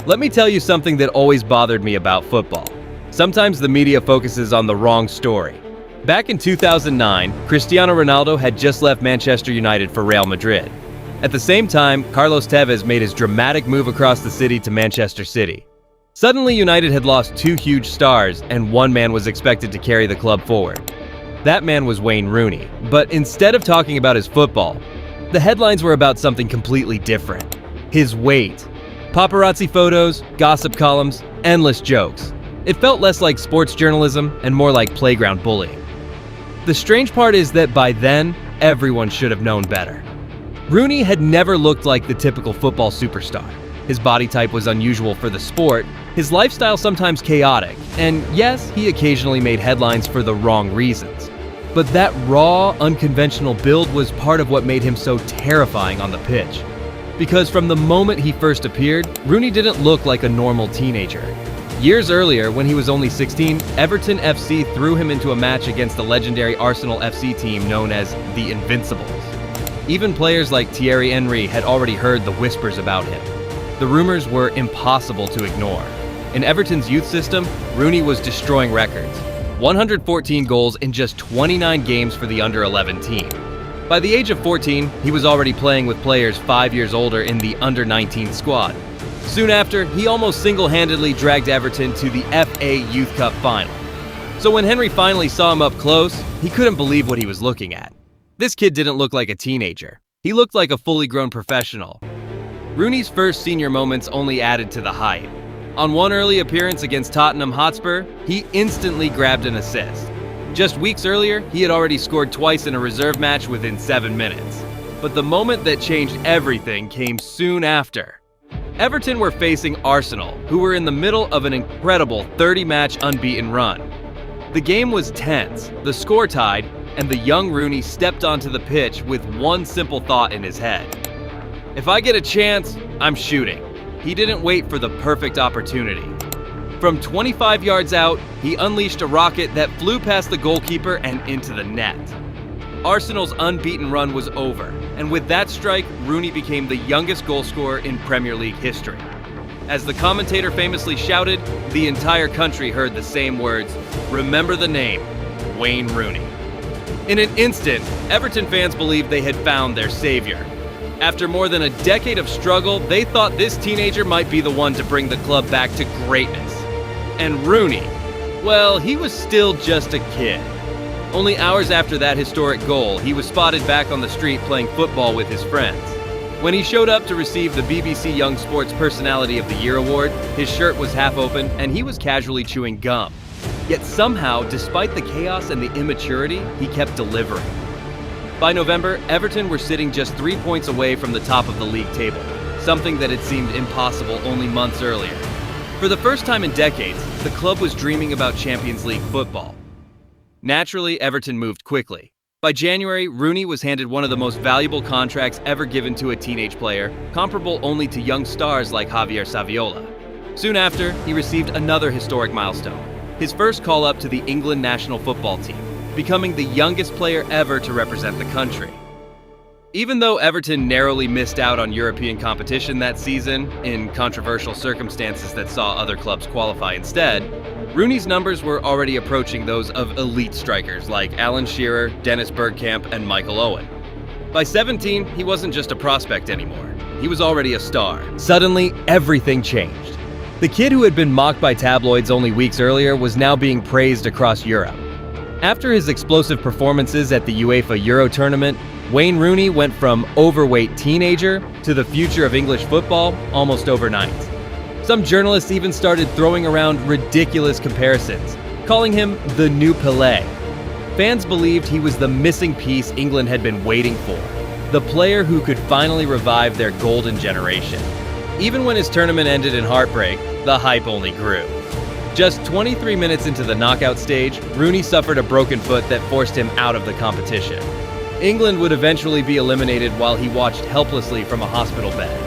Let me tell you something that always bothered me about football. Sometimes the media focuses on the wrong story. Back in 2009, Cristiano Ronaldo had just left Manchester United for Real Madrid. At the same time, Carlos Tevez made his dramatic move across the city to Manchester City. Suddenly, United had lost two huge stars, and one man was expected to carry the club forward. That man was Wayne Rooney. But instead of talking about his football, the headlines were about something completely different: his weight. Paparazzi photos, gossip columns, endless jokes. It felt less like sports journalism and more like playground bullying. The strange part is that by then, everyone should have known better. Rooney had never looked like the typical football superstar. His body type was unusual for the sport, his lifestyle sometimes chaotic, and yes, he occasionally made headlines for the wrong reasons. But that raw, unconventional build was part of what made him so terrifying on the pitch. Because from the moment he first appeared, Rooney didn't look like a normal teenager. Years earlier, when he was only 16, Everton FC threw him into a match against the legendary Arsenal FC team known as the Invincibles. Even players like Thierry Henry had already heard the whispers about him. The rumors were impossible to ignore. In Everton's youth system, Rooney was destroying records. 114 goals in just 29 games for the under-11 team. By the age of 14, he was already playing with players 5 years older in the under-19 squad. Soon after, he almost single-handedly dragged Everton to the FA Youth Cup final. So when Henry finally saw him up close, he couldn't believe what he was looking at. This kid didn't look like a teenager. He looked like a fully grown professional. Rooney's first senior moments only added to the hype. On one early appearance against Tottenham Hotspur, he instantly grabbed an assist. Just weeks earlier, he had already scored twice in a reserve match within 7 minutes. But the moment that changed everything came soon after. Everton were facing Arsenal, who were in the middle of an incredible 30-match unbeaten run. The game was tense, the score tied, and the young Rooney stepped onto the pitch with one simple thought in his head. If I get a chance, I'm shooting. He didn't wait for the perfect opportunity. From 25 yards out, he unleashed a rocket that flew past the goalkeeper and into the net. Arsenal's unbeaten run was over, and with that strike, Rooney became the youngest goalscorer in Premier League history. As the commentator famously shouted, the entire country heard the same words: "Remember the name, Wayne Rooney." In an instant, Everton fans believed they had found their savior. After more than a decade of struggle, they thought this teenager might be the one to bring the club back to greatness. And Rooney, well, he was still just a kid. Only hours after that historic goal, he was spotted back on the street playing football with his friends. When he showed up to receive the BBC Young Sports Personality of the Year award, his shirt was half open and he was casually chewing gum. Yet somehow, despite the chaos and the immaturity, he kept delivering. By November, Everton were sitting just 3 points away from the top of the league table, something that had seemed impossible only months earlier. For the first time in decades, the club was dreaming about Champions League football. Naturally, Everton moved quickly. By January, Rooney was handed one of the most valuable contracts ever given to a teenage player, comparable only to young stars like Javier Saviola. Soon after, he received another historic milestone: his first call-up to the England national football team, becoming the youngest player ever to represent the country. Even though Everton narrowly missed out on European competition that season, in controversial circumstances that saw other clubs qualify instead, Rooney's numbers were already approaching those of elite strikers like Alan Shearer, Dennis Bergkamp, and Michael Owen. By 17, he wasn't just a prospect anymore. He was already a star. Suddenly, everything changed. The kid who had been mocked by tabloids only weeks earlier was now being praised across Europe. After his explosive performances at the UEFA Euro tournament, Wayne Rooney went from overweight teenager to the future of English football almost overnight. Some journalists even started throwing around ridiculous comparisons, calling him the new Pelé. Fans believed he was the missing piece England had been waiting for, the player who could finally revive their golden generation. Even when his tournament ended in heartbreak, the hype only grew. Just 23 minutes into the knockout stage, Rooney suffered a broken foot that forced him out of the competition. England would eventually be eliminated while he watched helplessly from a hospital bed.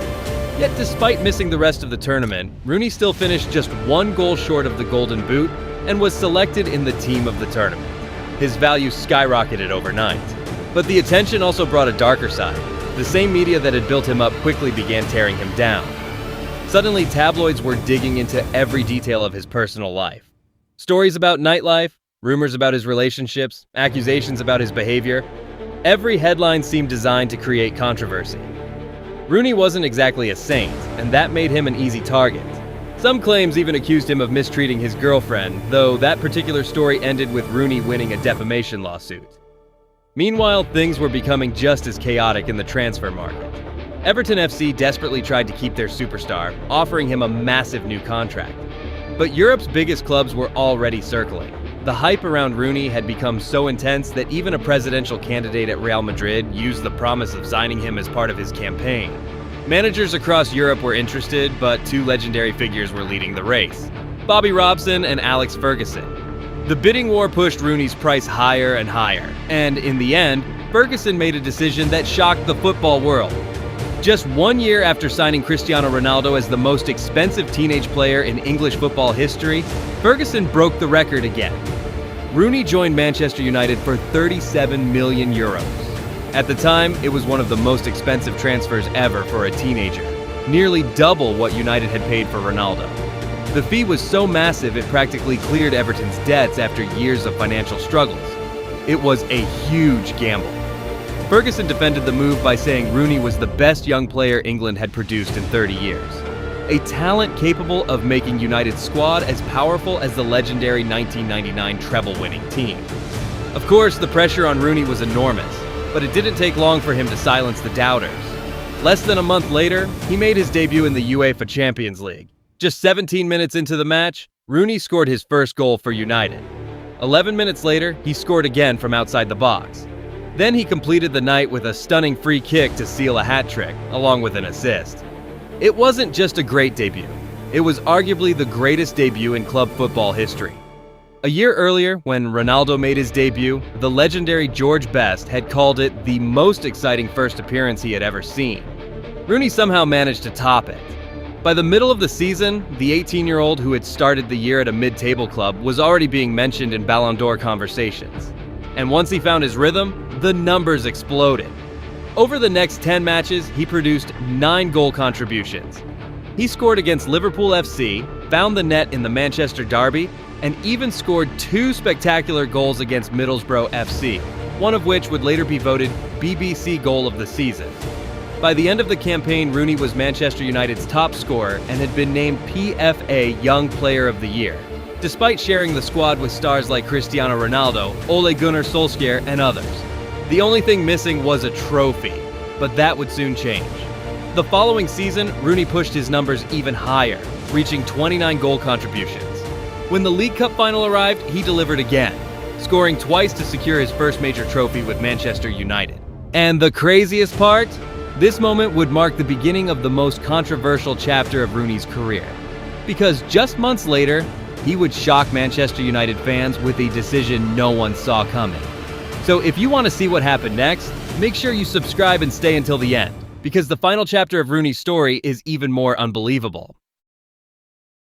Yet despite missing the rest of the tournament, Rooney still finished just 1 goal short of the Golden Boot and was selected in the team of the tournament. His value skyrocketed overnight. But the attention also brought a darker side. The same media that had built him up quickly began tearing him down. Suddenly, tabloids were digging into every detail of his personal life. Stories about nightlife, rumors about his relationships, accusations about his behavior. Every headline seemed designed to create controversy. Rooney wasn't exactly a saint, and that made him an easy target. Some claims even accused him of mistreating his girlfriend, though that particular story ended with Rooney winning a defamation lawsuit. Meanwhile, things were becoming just as chaotic in the transfer market. Everton FC desperately tried to keep their superstar, offering him a massive new contract. But Europe's biggest clubs were already circling. The hype around Rooney had become so intense that even a presidential candidate at Real Madrid used the promise of signing him as part of his campaign. Managers across Europe were interested, but two legendary figures were leading the race: Bobby Robson and Alex Ferguson. The bidding war pushed Rooney's price higher and higher, and in the end, Ferguson made a decision that shocked the football world. Just 1 year after signing Cristiano Ronaldo as the most expensive teenage player in English football history, Ferguson broke the record again. Rooney joined Manchester United for €37 million. At the time, it was one of the most expensive transfers ever for a teenager, nearly double what United had paid for Ronaldo. The fee was so massive it practically cleared Everton's debts after years of financial struggles. It was a huge gamble. Ferguson defended the move by saying Rooney was the best young player England had produced in 30 years. A talent capable of making United's squad as powerful as the legendary 1999 treble-winning team. Of course, the pressure on Rooney was enormous, but it didn't take long for him to silence the doubters. Less than a month later, he made his debut in the UEFA Champions League. Just 17 minutes into the match, Rooney scored his first goal for United. 11 minutes later, he scored again from outside the box. Then he completed the night with a stunning free kick to seal a hat trick, along with an assist. It wasn't just a great debut. It was arguably the greatest debut in club football history. A year earlier, when Ronaldo made his debut, the legendary George Best had called it the most exciting first appearance he had ever seen. Rooney somehow managed to top it. By the middle of the season, the 18-year-old who had started the year at a mid-table club was already being mentioned in Ballon d'Or conversations. And once he found his rhythm, the numbers exploded. Over the next 10 matches, he produced 9 goal contributions. He scored against Liverpool FC, found the net in the Manchester Derby, and even scored 2 spectacular goals against Middlesbrough FC, one of which would later be voted BBC Goal of the Season. By the end of the campaign, Rooney was Manchester United's top scorer and had been named PFA Young Player of the Year, despite sharing the squad with stars like Cristiano Ronaldo, Ole Gunnar Solskjaer, and others. The only thing missing was a trophy, but that would soon change. The following season, Rooney pushed his numbers even higher, reaching 29 goal contributions. When the League Cup final arrived, he delivered again, scoring twice to secure his first major trophy with Manchester United. And the craziest part? This moment would mark the beginning of the most controversial chapter of Rooney's career, because just months later, he would shock Manchester United fans with a decision no one saw coming. So if you want to see what happened next, make sure you subscribe and stay until the end, because the final chapter of Rooney's story is even more unbelievable.